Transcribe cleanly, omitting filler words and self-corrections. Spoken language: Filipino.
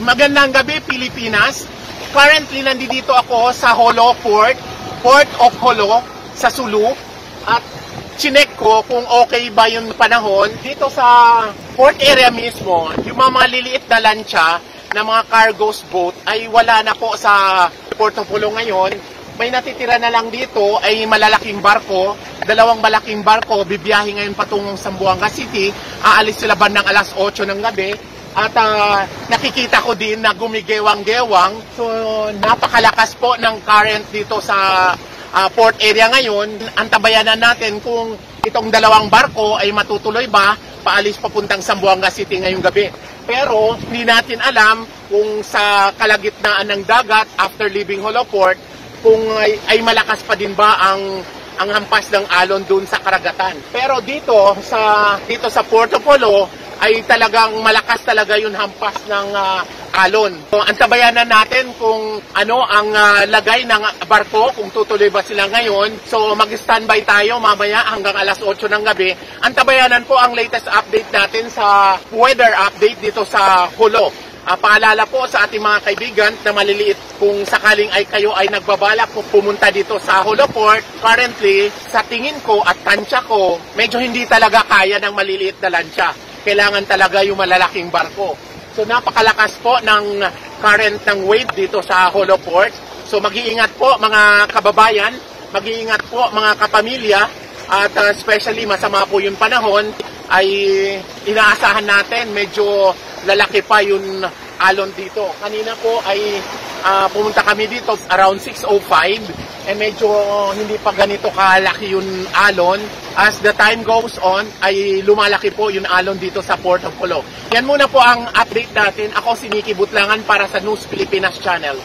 Magandang gabi, Pilipinas. Currently, nandito ako sa Jolo Port, Port of Jolo, sa Sulu. At chinek ko kung okay ba yung panahon. Dito sa port area mismo, yung mga maliliit na lancha na mga cargo's boat ay wala na po sa Port of Jolo ngayon. May natitira na lang dito ay malalaking barko. Dalawang malaking barko, bibiyahe ngayon patungong Zamboanga City. Aalis sila bandang alas 8 ng gabi. At nakikita ko din na gumigewang-gewang. So napakalakas po ng current dito sa port area ngayon. Antabayanan natin kung itong dalawang barko ay matutuloy ba paalis papuntang Zamboanga City ngayong gabi. Pero hindi natin alam kung sa kalagitnaan ng dagat after leaving Jolo Port, kung ay malakas pa din ba ang hampas ng alon dun sa karagatan. Pero dito sa Port of Jolo ay talagang malakas talaga yung hampas ng alon. So, antabayanan natin kung ano ang lagay ng barko, kung tutuloy ba sila ngayon. So mag-standby tayo mamaya hanggang alas 8 ng gabi. Antabayanan po ang latest update natin sa weather update dito sa Jolo. Paalala po sa ating mga kaibigan na maliliit, kung sakaling ay kayo ay nagbabalak kung pumunta dito sa Jolo Port, currently, sa tingin ko at tansya ko, medyo hindi talaga kaya ng maliliit na lansya. Kailangan talaga yung malalaking barko. So napakalakas po ng current ng wave dito sa Jolo Port. So mag-iingat po mga kababayan, mag-iingat po mga kapamilya, at especially masama po yung panahon, ay inaasahan natin medyo lalaki pa yung alon dito. Kanina po ay pumunta kami dito around 6:05, medyo hindi pa ganito kalaki yung alon. As the time goes on, ay lumalaki po yung alon dito sa Port of Jolo. Yan muna po ang update natin. Ako si Nicky Butlangan para sa News Pilipinas Channel.